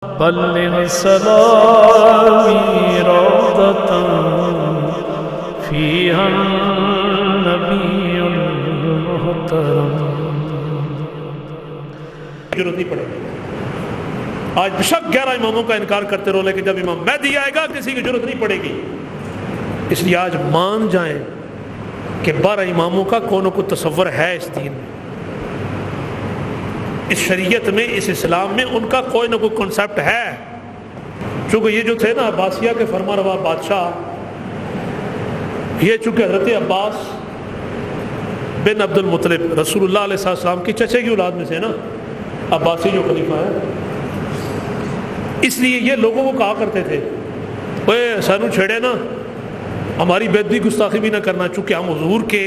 بلغ سلامی روضة فيها النبي المحترم. ضرورت نہیں پڑے گی. آج بشک 11 اماموں کا انکار کرتے رہو، لیکن جب امام مہدی آئے گا کسی کی ضرورت نہیں پڑے گی. اس لیے آج مان جائیں کہ 12 اماموں کا کون و کو تصور ہے اس دین میں، اس شریعت میں، اس اسلام میں ان کا کوئی نہ کوئی کنسپٹ ہے. چونکہ یہ جو تھے نا عباسیہ کے فرما روا بادشاہ، یہ چونکہ حضرت عباس بن عبد المطلب رسول اللہ علیہ السلام کی چچے کی اولاد میں سے نا، عباسی جو خلیفہ ہے، اس لیے یہ لوگوں کو کہا کرتے تھے اے سانو چھیڑے نا، ہماری بےادبی گستاخی بھی نہ کرنا، چونکہ ہم حضور کے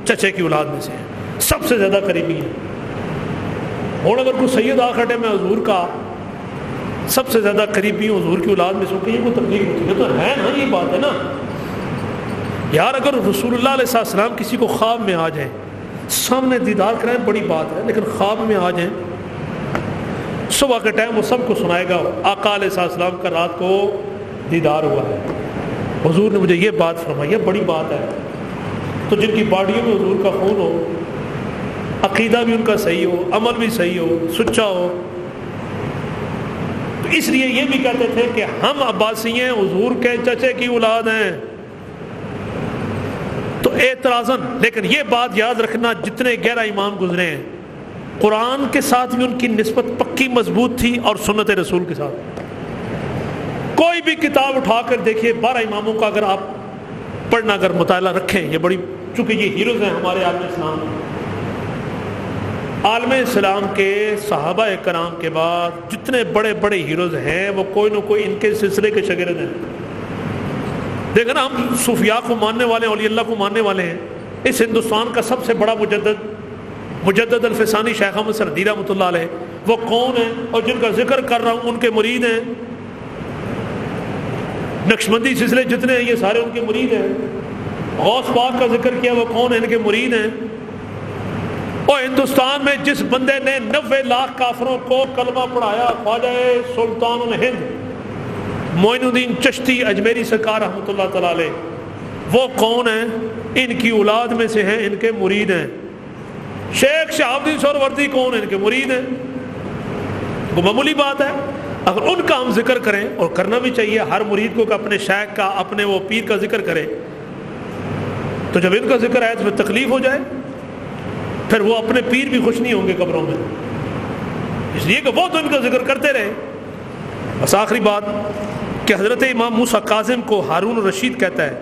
چچے کی اولاد میں سے ہیں، سب سے زیادہ قریبی ہیں. اور اگر کوئی سید آ کھڑے میں حضور کا سب سے زیادہ قریبی ہوں، حضور کی اولاد میں سے، کہ یہ کوئی تکلیف ہوتی ہے تو ہے نا، یہ بات ہے نا یار. اگر رسول اللہ علیہ السلام کسی کو خواب میں آ جائیں، سامنے دیدار کرائیں بڑی بات ہے، لیکن خواب میں آ جائیں، صبح کے ٹائم وہ سب کو سنائے گا آقا علیہ السلام کا رات کو دیدار ہوا ہے، حضور نے مجھے یہ بات فرمائی، یہ بڑی بات ہے. تو جن کی باڈیوں میں حضور کا خون ہو، عقیدہ بھی ان کا صحیح ہو، عمل بھی صحیح ہو، سچا ہو، تو اس لیے یہ بھی کہتے تھے کہ ہم عباسی ہیں، حضور کے چچے کی اولاد ہیں. تو اعتراضاً، لیکن یہ بات یاد رکھنا، جتنے 11 امام گزرے ہیں قرآن کے ساتھ بھی ان کی نسبت پکی مضبوط تھی اور سنت رسول کے ساتھ. کوئی بھی کتاب اٹھا کر دیکھیے 12 اماموں کا اگر آپ پڑھنا، اگر مطالعہ رکھیں، یہ بڑی، چونکہ یہ ہیروز ہیں ہمارے عالم اسلام. عالم اسلام کے صحابہ کرام کے بعد جتنے بڑے بڑے ہیروز ہیں وہ کوئی نہ کوئی ان کے سلسلے کے شاگرد ہیں. دیکھیں نا، ہم صوفیاء کو ماننے والے ہیں، اولیاء اللہ کو ماننے والے ہیں. اس ہندوستان کا سب سے بڑا مجدد الفسانی شیخ احمد سردی رحمۃ اللہ علیہ، وہ کون ہیں؟ اور جن کا ذکر کر رہا ہوں ان کے مرید ہیں. نقشبندی سلسلے جتنے ہیں یہ سارے ان کے مرید ہیں. غوث پاک کا ذکر کیا، وہ کون ہیں؟ ان کے مرید ہیں. اور ہندوستان میں جس بندے نے 90 لاکھ کافروں کو کلمہ پڑھایا، خواجہ سلطان الہند معین الدین چشتی اجمیری سرکار رحمۃ اللہ تعالی علیہ، وہ کون ہیں؟ ان کی اولاد میں سے ہیں، ان کے مرید ہیں. شیخ شہاب الدین سہروردی کون ہیں؟ ان کے مرید ہیں. وہ معمولی بات ہے. اگر ان کا ہم ذکر کریں، اور کرنا بھی چاہیے، ہر مرید کو کہ اپنے شیخ کا، اپنے وہ پیر کا ذکر کرے، تو جب ان کا ذکر آئے تو پھر تکلیف ہو جائے، پھر وہ اپنے پیر بھی خوش نہیں ہوں گے قبروں میں. اس لیے کہ وہ تو ان کا ذکر کرتے رہے. بس آخری بات کہ حضرت امام موسیٰ کاظم کو ہارون الرشید کہتا ہے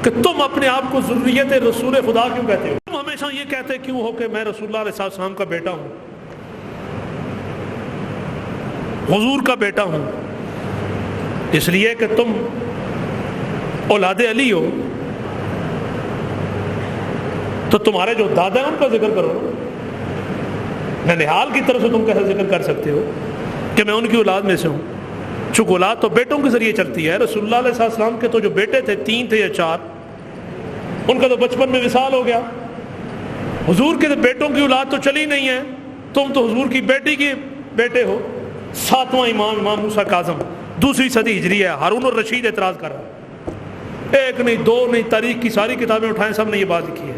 کہ تم اپنے آپ کو ذریت رسول خدا کیوں کہتے ہو؟ تم ہمیشہ یہ کہتے کیوں ہو کہ میں رسول اللہ علیہ السلام کا بیٹا ہوں، حضور کا بیٹا ہوں؟ اس لیے کہ تم اولاد علی ہو، تو تمہارے جو دادا ہیں ان کا ذکر کرو. ننہال کی طرف سے تم کیسے ذکر کر سکتے ہو کہ میں ان کی اولاد میں سے ہوں؟ چونکہ اولاد تو بیٹوں کے ذریعے چلتی ہے. رسول اللہ علیہ السلام کے تو جو بیٹے تھے 3 تھے یا 4، ان کا تو بچپن میں وصال ہو گیا. حضور کے بیٹوں کی اولاد تو چلی نہیں ہے، تم تو حضور کی بیٹی کے بیٹے ہو. 7واں امام موسیٰ کاظم، 2ری صدی ہجری ہے. ہارون الرشید اعتراض کر رہا ہے. 1 نہیں 2 نہیں، تاریخ کی ساری کتابیں اٹھائیں، سب نے یہ بات لکھی ہے.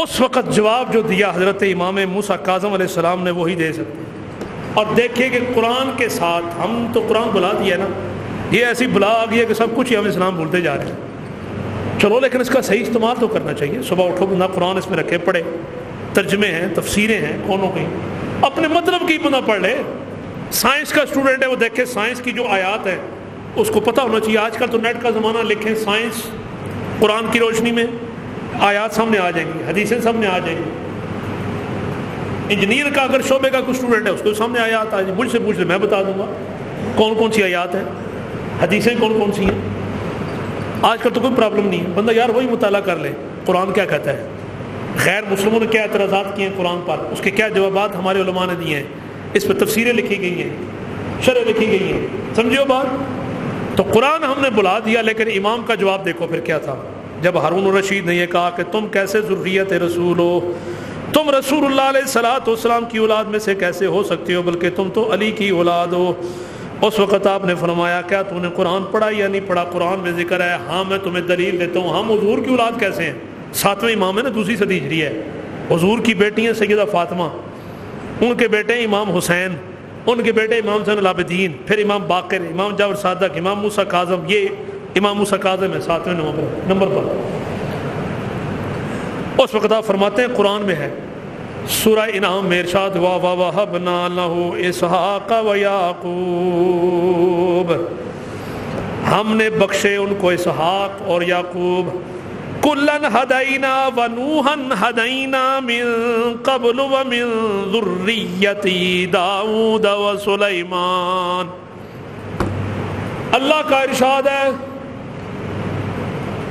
اس وقت جواب جو دیا حضرت امام موسیٰ کاظم علیہ السلام نے، وہی دے سکتے. اور دیکھیے کہ قرآن کے ساتھ ہم تو قرآن بلا دیا نا، یہ ایسی بلا آ گئی ہے کہ سب کچھ ہی ہم اسلام بھولتے جا رہے ہیں. چلو لیکن اس کا صحیح استعمال تو کرنا چاہیے. صبح اٹھو بندہ قرآن اس میں رکھے، پڑھے، ترجمے ہیں، تفسیریں ہیں، کونوں کی، اپنے مطلب کی بندہ پڑھ لے. سائنس کا اسٹوڈنٹ ہے، وہ دیکھے سائنس کی جو آیات ہے اس کو پتہ ہونا چاہیے. آج کل تو نیٹ کا زمانہ، لکھیں سائنس قرآن کی روشنی میں، آیات سامنے آ جائیں گی، حدیثیں سامنے آ جائیں گی. انجینئر کا اگر شعبے کا کوئی اسٹوڈنٹ ہے، اس کو سامنے آیات آ جائیں، مجھ سے پوچھ لے، میں بتا دوں گا کون کون سی آیات ہیں، حدیثیں کون کون سی ہیں. آج کل تو کوئی پرابلم نہیں ہے، بندہ یار وہی مطالعہ کر لے قرآن کیا کہتا ہے، غیر مسلموں نے کیا اعتراضات کیے ہیں قرآن پر، اس کے کیا جوابات ہمارے علماء نے دیے ہیں، اس پہ تفسیریں لکھی گئی ہیں، شرح لکھی گئی ہیں. سمجھو بات. تو قرآن ہم نے بلا دیا، لیکن امام کا جواب دیکھو پھر کیا تھا. جب ہارون الرشید نے یہ کہا کہ تم کیسے ذریت رسول ہو، تم رسول اللہ علیہ الصلوۃ والسلام کی اولاد میں سے کیسے ہو سکتے ہو، بلکہ تم تو علی کی اولاد ہو۔ اس وقت آپ نے فرمایا کیا تو نے قرآن پڑھا یا نہیں پڑھا؟ قرآن میں ذکر ہے۔ ہاں میں تمہیں دلیل دیتا ہوں۔ ہم حضور کی اولاد کیسے ہیں؟ 7ویں امام ہے نا، 2 صدی ہجری ہے۔ حضور کی بیٹی ہیں سیدہ فاطمہ، ان کے بیٹے امام حسین، ان کے بیٹے امام زین العابدین، پھر امام باقر، امام جعفر صادق، امام موسیٰ کاظم۔ یہ امام موسیٰ کاظم ہے 7ویں نمبر پر۔ اس وقت آپ فرماتے ہیں قرآن میں ہے، سورہ انعام میں ارشاد ہوا وَوَهَبْنَا لَهُ إِسْحَاقَ وَيَعْقُوبَ، ہم نے بخشے ان کو اسحاق اور یعقوب۔ کُلًّا هَدَيْنَا وَنُوحًا هَدَيْنَا مِن قَبْلُ وَمِن ذُرِّيَّتِ داؤد وسلیمان۔ اللہ کا ارشاد ہے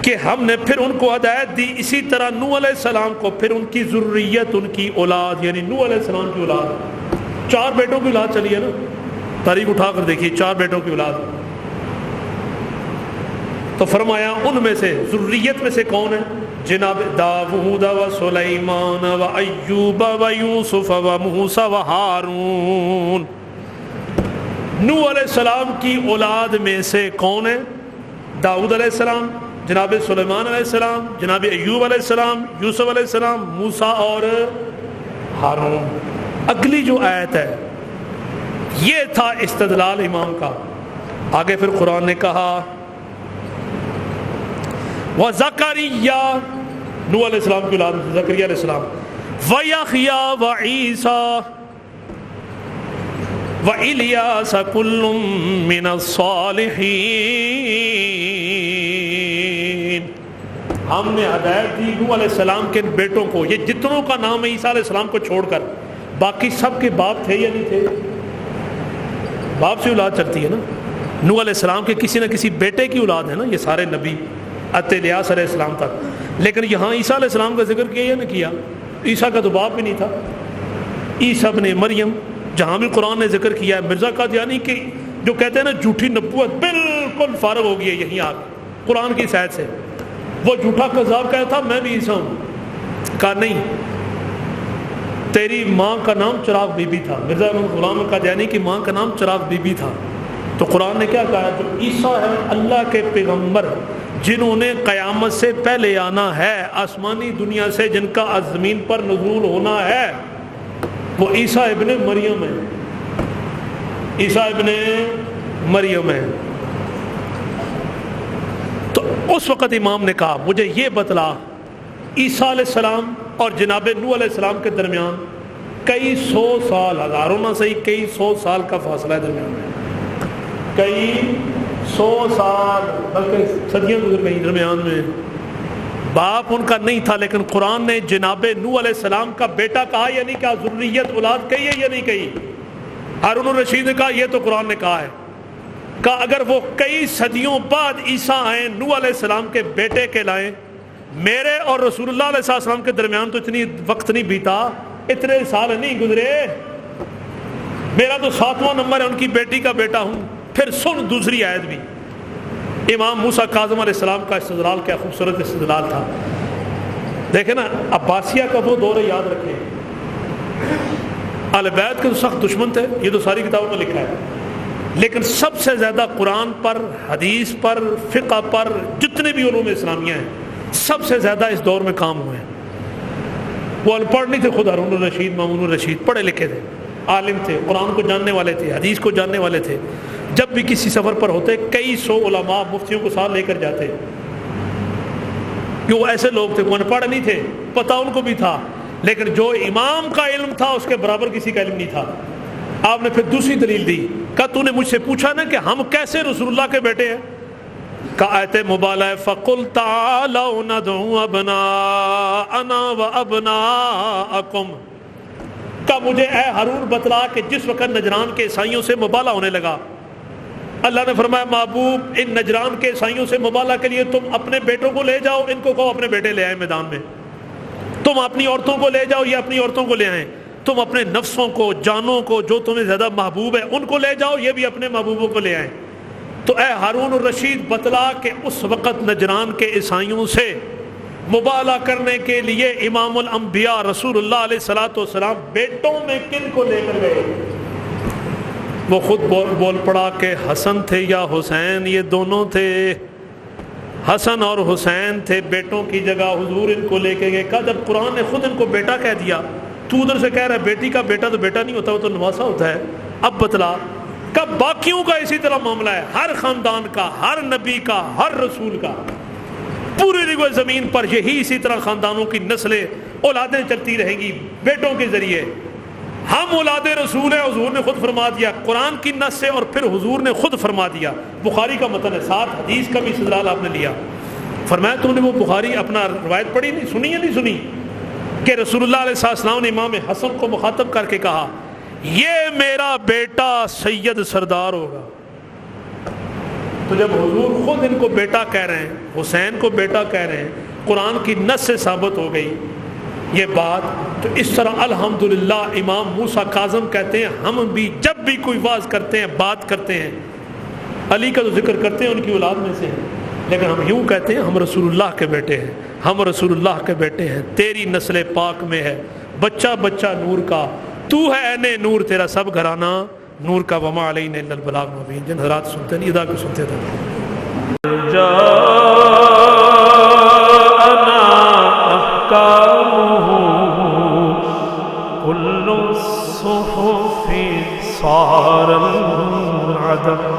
کہ ہم نے پھر ان کو ہدایت دی، اسی طرح نوح علیہ السلام کو، پھر ان کی ذریت، ان کی اولاد، یعنی نوح علیہ السلام کی اولاد، 4 بیٹوں کی اولاد چلی ہے نا، تاریخ اٹھا کر دیکھیے، 4 بیٹوں کی اولاد۔ تو فرمایا ان میں سے، ذریت میں سے کون ہے؟ جناب داؤد و سلیمان و ایوب و یوسف و موسیٰ و ہارون۔ نوح علیہ السلام کی اولاد میں سے کون ہے؟ داؤد علیہ السلام، جناب سلیمان علیہ السلام، جناب ایوب علیہ السلام، یوسف علیہ السلام، موسیٰ اور ہارون۔ اگلی جو آیت ہے یہ تھا استدلال امام کا۔ آگے پھر قرآن نے کہا وَزَكَرِيَّا، نوح علیہ السلام کی اولاد زکریا علیہ السلام، وَيَحْيَا وَعِيسَى وَإِلْيَاسَ كُلٌّ مِّنَ الصَّالِحِينَ۔ ہم نے ہدایت دی نوح علیہ السلام کے بیٹوں کو، یہ جتنوں کا نام ہے عیسیٰ علیہ السلام کو چھوڑ کر، باقی سب کے باپ تھے یا نہیں تھے؟ باپ سے اولاد چلتی ہے نا۔ نوح علیہ السلام کے کسی نہ کسی بیٹے کی اولاد ہے نا یہ سارے نبی، الیاس علیہ السلام تک۔ لیکن یہاں عیسیٰ علیہ السلام کا ذکر کیا یا نہ کیا؟ عیسیٰ کا تو باپ بھی نہیں تھا۔ عیسیٰ ابن مریم، جہاں بھی قرآن نے ذکر کیا ہے، مرزا قادیانی کی جو کہتے ہیں نا جھوٹی نبوت بالکل فارغ ہو گئی ہے یہیں آ قرآن کی سائد سے۔ وہ جھوٹا کذاب کہتا تھا میں بھی عیسیٰ ہوں، کہا نہیں، تیری ماں کا نام چراغ بی بی تھا۔ مرزا غلام قادیانی کی ماں کا نام چراغ بی بی تھا۔ تو قرآن نے کیا کہا؟ جو عیسیٰ ہے اللہ کے پیغمبر، جنہوں نے قیامت سے پہلے آنا ہے، آسمانی دنیا سے جن کا زمین پر نزول ہونا ہے، وہ عیسیٰ ابن مریم ہے۔ عیسیٰ ابن مریم ہے۔ تو اس وقت امام نے کہا مجھے یہ بتلا، عیسیٰ علیہ السلام اور جناب نوح علیہ السلام کے درمیان کئی 100 سال، ہزاروں نہ صحیح کئی 100 سال کا فاصلہ ہے درمیان میں، کئی 100 سال بلکہ صدیاں گزر گئی درمیان میں۔ باپ ان کا نہیں تھا، لیکن قرآن نے جناب نوح علیہ السلام کا بیٹا کہا یا نہیں کہا؟ ذریت اولاد کہی ہے یا نہیں کہی؟ ہارون الرشید نے کہا یہ تو قرآن نے کہا ہے، کہا اگر وہ کئی صدیوں بعد عیسیٰ آئیں، نوح علیہ السلام کے بیٹے کہلائیں، میرے اور رسول اللہ علیہ السلام کے درمیان تو اتنی وقت نہیں بیتا، اتنے سال نہیں گزرے، میرا تو 7واں نمبر ہے، ان کی بیٹی کا بیٹا ہوں۔ پھر سن دوسری آیت بھی، امام موسیٰ کاظم علیہ السلام کا استدلال، کیا خوبصورت استدلال تھا۔ دیکھیں نا، عباسیہ کا وہ دور یاد رکھیں، اہل بیت کے تو سخت دشمن تھے، یہ تو ساری کتابوں میں لکھا ہے، لیکن سب سے زیادہ قرآن پر، حدیث پر، فقہ پر، جتنے بھی علوم اسلامیہ ہیں، سب سے زیادہ اس دور میں کام ہوئے ہیں۔ وہ ان پڑھ نہیں تھے خود، ہارون الرشید، مامون الرشید پڑھے لکھے تھے، عالم تھے، قرآن کو جاننے والے تھے، حدیث کو جاننے والے تھے۔ جب بھی کسی سفر پر ہوتے کئی 100 علماء مفتیوں کو ساتھ لے کر جاتے، کہ وہ ایسے لوگ تھے، وہ ان پڑھ نہیں تھے، پتہ ان کو بھی تھا، لیکن جو امام کا علم تھا اس کے برابر کسی کا علم نہیں تھا۔ آپ نے پھر دوسری دلیل دی، کہا تو نے مجھ سے پوچھا نا کہ ہم کیسے رسول اللہ کے بیٹے ہیں؟ کہا آیت مبالغہ ہے، فَقُلْ تَعَالَوْا نَدْعُوا أَبْنَاءَنَا وَأَبْنَاءَكُمْ، کہا مجھے اے ہارون بتلا کہ جس وقت نجران کے عیسائیوں سے مبالغہ ہونے لگا، اللہ نے فرمایا محبوب ان نجران کے عیسائیوں سے مبالغہ کے لیے تم اپنے بیٹوں کو لے جاؤ، ان کو کہو اپنے بیٹے لے آئیں میدان میں، تم اپنی عورتوں کو لے جاؤ، یہ اپنی عورتوں کو لے آئیں، تم اپنے نفسوں کو، جانوں کو، جو تمہیں زیادہ محبوب ہے ان کو لے جاؤ، یہ بھی اپنے محبوبوں کو لے آئیں۔ تو اے ہارون الرشید بتلا کہ اس وقت نجران کے عیسائیوں سے مبالغہ کرنے کے لیے امام الانبیاء رسول اللہ علیہ الصلوۃ والسلام بیٹوں میں کن کو لے کر گئے؟ وہ خود بول پڑا کہ حسن تھے یا حسین، یہ دونوں تھے، حسن اور حسین تھے، بیٹوں کی جگہ حضور ان کو لے کے گئے۔ کہا جب قرآن نے خود ان کو بیٹا کہہ دیا، تو ادھر سے کہہ رہا ہے بیٹی کا بیٹا تو بیٹا نہیں ہوتا، وہ تو نواسا ہوتا ہے، اب بتلا۔ کب باقیوں کا اسی طرح معاملہ ہے، ہر خاندان کا، ہر نبی کا، ہر رسول کا، پوری روئے زمین پر یہی اسی طرح خاندانوں کی نسلیں اولادیں چلتی رہیں گی بیٹوں کے ذریعے۔ ہم اولاد رسول ہیں، حضور نے خود فرما دیا قرآن کی نص سے، اور پھر حضور نے خود فرما دیا، بخاری کا متن ہے، ساتھ حدیث کا بھی استدلال آپ نے لیا۔ فرمایا تم نے وہ بخاری اپنا روایت پڑھی نہیں، سنی یا نہیں سنی کہ رسول اللہ علیہ السلام نے امام حسن کو مخاطب کر کے کہا یہ میرا بیٹا سید سردار ہوگا۔ تو جب حضور خود ان کو بیٹا کہہ رہے ہیں، حسین کو بیٹا کہہ رہے ہیں، قرآن کی نص سے ثابت ہو گئی یہ بات، تو اس طرح الحمدللہ امام موسیٰ کاظم کہتے ہیں ہم بھی جب بھی کوئی واز کرتے ہیں، بات کرتے ہیں، علی کا تو ذکر کرتے ہیں ان کی اولاد میں سے ہیں، لیکن ہم یوں کہتے ہیں ہم رسول اللہ کے بیٹے ہیں، ہم رسول اللہ کے بیٹے ہیں، تیری نسل پاک میں ہے بچہ بچہ نور کا، تو ہے عین نور، تیرا سب گھرانہ نور کا، وما علینا الا البلاغ المبین۔ جن حضرات سنتے نہیں ادا کو سنتے تھے۔ جاءنا أحكامه كل الصحف صار العدم